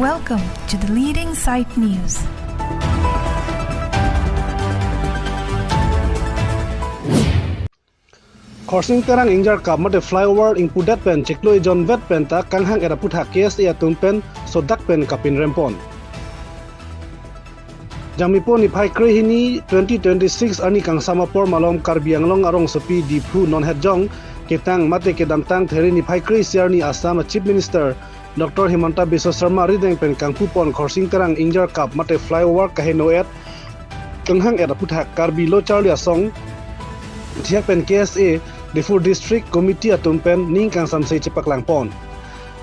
Welcome to the leading site news. Khorsing terang ingjar kap mate flyover ing pudat pen chekloi John vet pen ta kanghang era putha KSA atun pen sodak pen kapin rempon. Jangmipo ni phai kre hini 2026 ani kang samapor malom Karbianglong arong sopi di phu non hedjong ketang mate kedamtang theri ni phai kre siar ni Assam Chief Minister Dr. Himanta Biswa Sharma rideng pen kang pupon khorsing terang ingjar kap mate flyover kahenoet kanghang era putha Karbi lo charli asong thiak pen KSA Diffur District Committee atun pen ning kang samsei cepak langpon.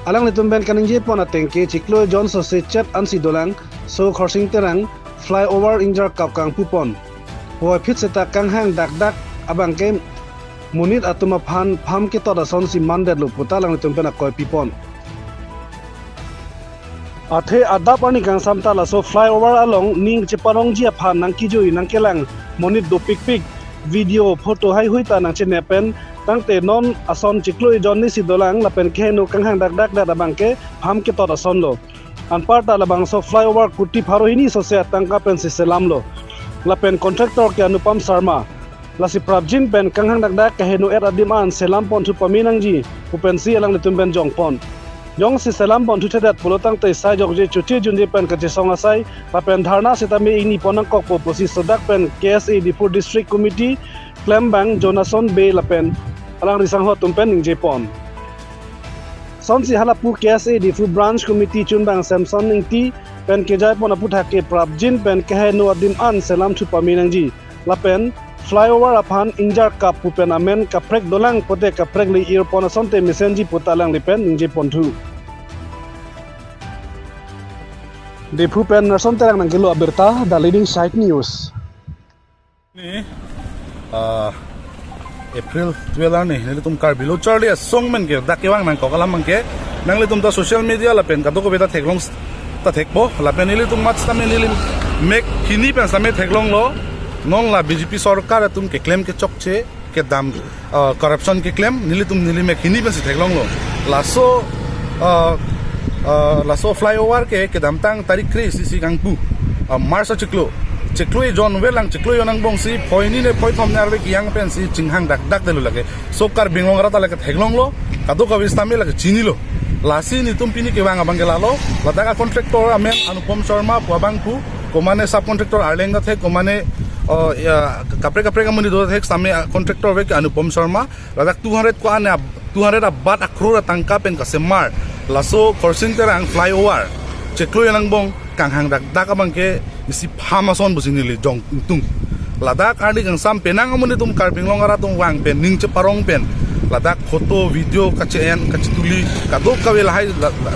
Alang ni tumben kaninje pon atengke chiklo John so se chat ansi dolang so khorsing terang flyover injar kap kang pupon. Hoi phit seta kang hang dak abang ke munit atuma pham ke toda son si mandet lu putalang ni tumben akoy pipon. Athe adap ani kang samta la so flyover along ning cheparong ji aphan nang kijui nang kelang monit do pik video photo hai huita nang che nepen tangte non ason chikloi John ni sidolang lapen khenu kang hang dak da bang ke pham ke toda son lo. Anparta labang so flyover kuti pharo hini so se tangka pen si selam lo lapen contractor ke Anupam Sharma lasi prabjin pen kanghang dak kahenu adiman selam pon thu paminang ji upen si alang litum ben jong pon jong si selam pon thu thedat pulotang te sai jok je chuti junje pen ka je songa sai lapen dharna setame ini ponang kok po posi sodak pen KSA Diffur District Committee Klembang Jonason Bay lapen alang risang ho tumpen ningje pon Sonsi halapu KSA Diffur Branch Committee chunbang Samson ningti pen kejai pon apu thake prabjin pen kahenu adim an selam thu paminangji lapen flyover aphan injar kap pupen amen kaprek dolang pote kaprek li ir pon asonte mesenji putalang lipen ningje pontu de pupen nason terang nangilo aberta the leading site news ni April 12 ni tum Karbilo Charlie song men ke dakewang nang kokalam man ke nang le tum ta social media la pen ka to ko beta theklong ta thekbo la pen ile tum mat ta men ile mek kini pen sa me theklong lo non la BJP sarkar tum ke claim ke chokche ke dam corruption ke claim nili tum nili mek kini pen si theklong lo la so flyover ke dam tang tarik 3 si gangpu marsa chiklo Chikloi John Welang Chikloi Yonang Bong si poini ne poi thom narwe kiyang pen si chinghang dak delu lage so Karbianglong rata lage theglong lo kadu ka vistami lage chini lo lasi ni tum pini ke wang abang gelalo ladaka contractor amen Anupam Sharma puabang pu komane subcontractor arlenga the komane kapre ka muni do the same contractor we ke Anupam Sharma ladak 200 ko ane 200 abat akrura tangka pen ka semar laso khorsing terang flyover Chikloi Yonang Bong kanghang dak abang ke isi phamason busingili jong tung ladak ardi kang sam penang amuni tum Karbianglong ara tung wang pen ning che parong pen ladak photo video kachen kachituli kadok kawel hai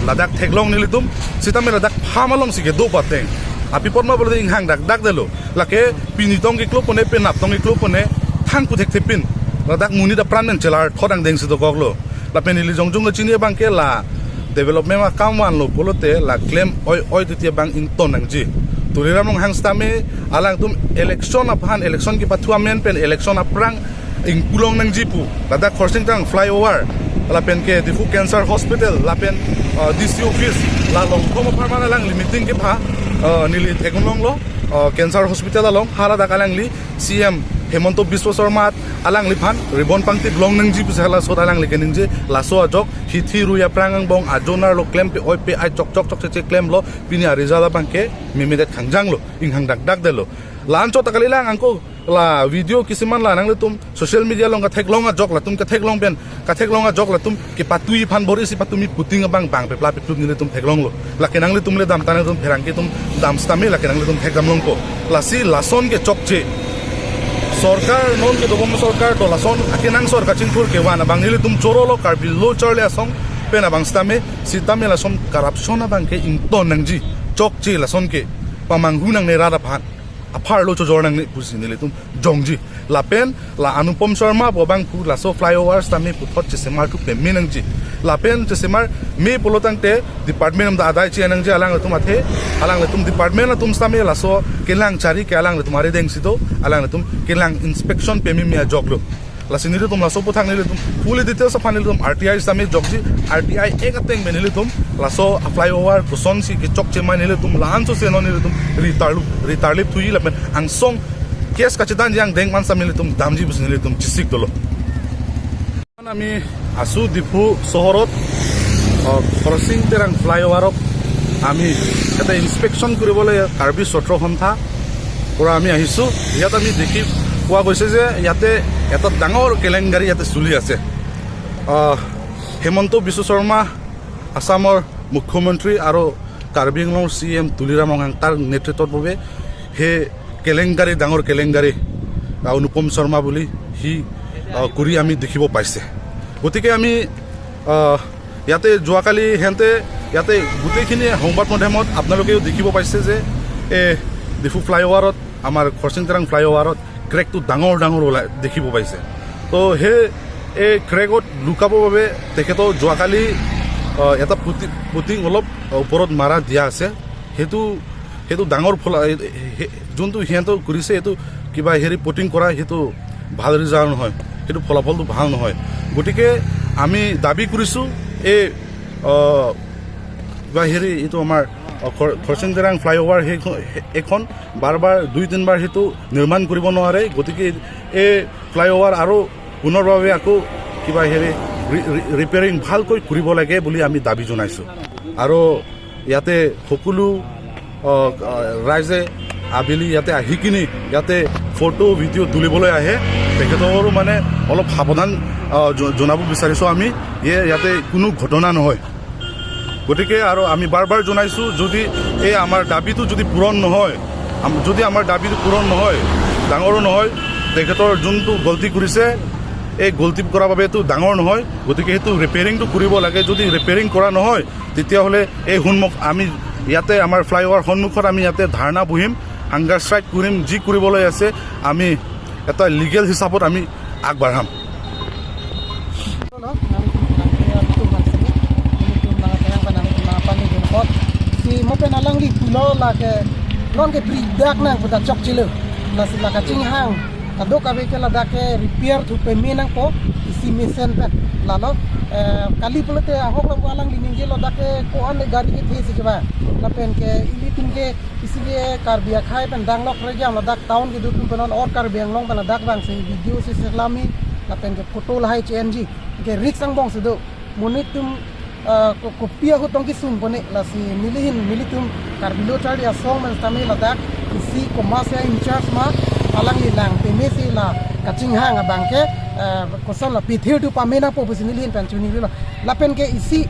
ladak theglong nili tum sitame ladak phamalong sike do pateng api porma bole inghang dak delo lake pinitong ke klopone pen naptong ke klopone thang puthek thepin ladak muni da pranen chelar thodang deng si do goglo la penili jongjong chini bangke la development ma kamwan lo polote la claim oi titia bang in tonang ji tuliramong hangstame alang tum election aphan election ki pathua men pen election aprang ing kulong nang jipu lada khorsing tang flyover la pen ke Diffu Cancer Hospital la pen DC office la long khom pharmana lang limiting ke pha nili theglong lo cancer hospital along hala da kalang li CM Hemanta Biswa Sharma alang liphan ribon pangti blong nang jipu sala so alang li kening je la so ajok hithi ruya prangang bong ajonar lo claim pe oi pe ai chok che claim lo pini arizala bangke mimidet khangjang lo inghang dak delo lan cho takalilang angko la video kisiman la nang tum social media long ka theklong ajok la tum ka theklong pen ka theklong ajok la tum ke patui phan bori si patumi puting bang pe pla pe tum ni tum theklong lo la kenang le tum le dam tan tum pherang ke tum dam stami la kenang le tum thekam long ko la si lason ke chokche सरकार known के दोगम सरकार तो Larsen akinang सरकार चिंपुर के वाना बांगली तुम चोरोलो Karbilo Charlie asong pena bangstame sitame lason corruption abang ke ington nangji chokchi lason ke pamanghunang ne rada phan aphar lo chojornang ne pusinile tum jongji la pen la Anupam Sharma bobang pu la so flyovers tame puthot che semar tu peminangji la pen che semar me polotang te department am da adai chi anang je alang tum athe alang tum department tum stame la so kelang chari ke alang tumare deng sido alang tum kelang inspection pemi mia joglo lasi nili tum laso puthang nili tum fully details of nili tum RTI sami jogji RTI ekateng men nili tum laso flyover kuson si ki chok chema nili tum lan so se no nili tum ritarlip thui lapen ang song kes kachitan yang deng man sami nili tum damji bus nili tum chisik dolo আমি আছো ডিফু চহৰত crossing Terang ফ্লাইঅভাৰত আমি এটা inspection কৰিবলৈ কাৰ্বি সত্ৰ সন্থা পৰা আমি আহিছোঁ ইয়াত আমি দেখি পোৱা গৈছে যে ইয়াতে এটা ডাঙৰ কেলেংকাৰী ইয়াতে চলি আছে হেমন্ত বিশ্ব শৰ্মা আসামৰ মুখ্যমন্ত্ৰী আৰু কাৰ্বি আংলঙৰ CM তুলিৰাম ৱাঙাং তাৰ নেতৃত্বৰ বাবে সেই কেলেংকাৰী ডাঙৰ কেলেংকাৰী অনুপম শৰ্মা বুলি সি কৰি আমি দেখিব পাইছে গতিকে আমি ইয়াতে যোৱাকালি হেঁতে ইয়াতে গোটেইখিনি সংবাদ মাধ্যমত আপোনালোকেও দেখিব পাইছে যে ডিফু ফ্লাইঅভাৰত আমাৰ ক্ৰচিং তেৰাং ফ্লাইঅভাৰত ক্ৰেকটো ডাঙৰ ডাঙৰ ওলাই দেখিব পাইছে তো সেই এই ক্ৰেকত লুকাবৰ বাবে তেখেতৰ যোৱাকালি এটা পুটিং অলপ ওপৰত মাৰা দিয়া আছে সেইটো ডাঙৰ যোনটো সিহঁতে কৰিছে সেইটো কিবা হেৰি পুটিং কৰা সেইটো ভাল ৰিজাল্ট নহয় সেইটো ফলাফলটো ভাল নহয় গতিকে আমি দাবী কৰিছোঁ এই কিবা হেৰি এইটো আমাৰ ক্ৰচিং তেৰাং ফ্লাইঅভাৰ এইখন বাৰ 2-3 সেইটো নিৰ্মাণ কৰিব নোৱাৰে গতিকে এই ফ্লাইঅভাৰ আৰু পুনৰভাৱে আকৌ কিবা হেৰি ৰিপেয়াৰিং ভালকৈ কৰিব লাগে বুলি আমি দাবী জনাইছোঁ আৰু ইয়াতে সকলো ৰাইজে আবেলি ইয়াতে আহি কিনি ইয়াতে ফটো ভিডিঅ' তুলিবলৈ আহে তেখেতৰো মানে অলপ সাৱধান জনাব বিচাৰিছোঁ আমি ইয়াতে কোনো ঘটনা নহয় গতিকে আৰু আমি বাৰ জনাইছোঁ যদি এই আমাৰ দাবীটো যদি পূৰণ নহয় যদি আমাৰ দাবীটো পূৰণ নহয় ডাঙৰো নহয় তেখেতৰ যোনটো গলতি কৰিছে এই গলতি কৰাৰ বাবেতো ডাঙৰ নহয় গতিকে সেইটো ৰিপেয়াৰিংটো কৰিব লাগে যদি ৰিপেয়াৰিং কৰা নহয় তেতিয়াহ'লে এই আমি ইয়াতে আমাৰ ফ্লাইঅভাৰ সন্মুখত আমি ইয়াতে ধাৰণা বহিম হাংগাৰ ষ্ট্ৰাইক কৰিম যি কৰিবলৈ আছে আমি এটা লিগেল হিচাপত আমি আগবাঢ়াম si mo pe na lang li pulo la ke non ke pridak nang puta chok chilo la si la ka ching hang ta do ka be ke la da ke repair thu pe me nang ko isi mesen pe la lo kali pulote ahok lang walang li ninge lo da ke ko an gari ke the si ba la pen ke ili tum ke isliye kar biya khai pen dang lok re jam la dak town ke du tum pen or kar biang long pen dak bang se video se selami la pen ke photo la hai CNG ke rik sang bong se do monit tum kopia ko tongki sum bone la si militum karbilo tari asong man tami ladak isi komasya in charge ma alang lilang pemesi la kaching hang abangke kosan la pithir tu pamena po businilin penchuni la pen ke isi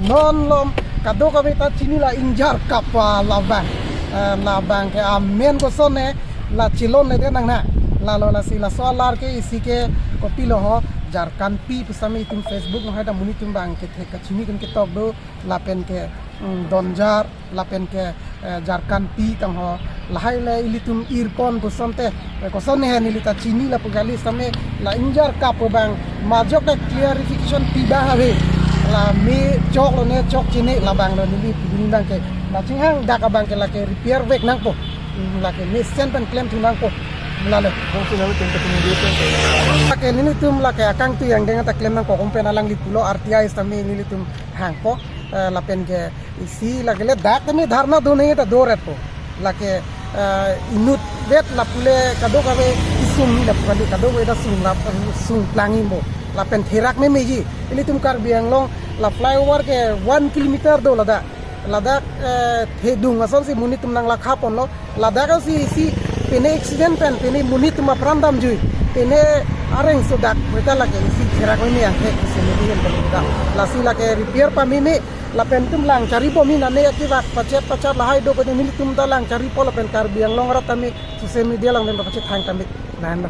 non lom kado ka beta chini la injar kapa la bang ke amen kosan ne la chilon ne nang na la lo la si la solar ke isi ke kopilo ho jarkan pi pusami tum Facebook no hada muni tum bang ke the kachini kan ke tok do lapen ke donjar lapen ke jarkan pi tang ho lahai le ilitum irpon busante koson ne ni lita chini la pugali same la injar kap bang majok ke clarification pi ba have la me chok lo ne chok chini la bang lo ni pi bang ke la ching dak bang ke la ke repair vek nang po la ke ne sen pen claim tu nang po lalo ke nini tum la ke akang tu yang dengan ta claim nang ko kompen alang li pulo RTI sami nini tum hang po la pen ke isi la ke le dak ni dharna do nei ta do ret po la ke inut vet la pule kado ka be isum ni la pali kado be da sung plangi mo la pen therak me meji ini tum kar biang long la flyover ke 1 kilometer do lada thedung asal si muni tum nang la khapon lo lada ka si pene accident pen pene munit ma prandam jui pene areng sodak beta lage isi khera ko ni angke sini dihen balida la si lage repair pa mimi la pen tum lang cari po mi nane ati wat pacet la hai do ko ni tum da lang cari po la pen kar biang long rat kami social media lang den pacet hang kami nan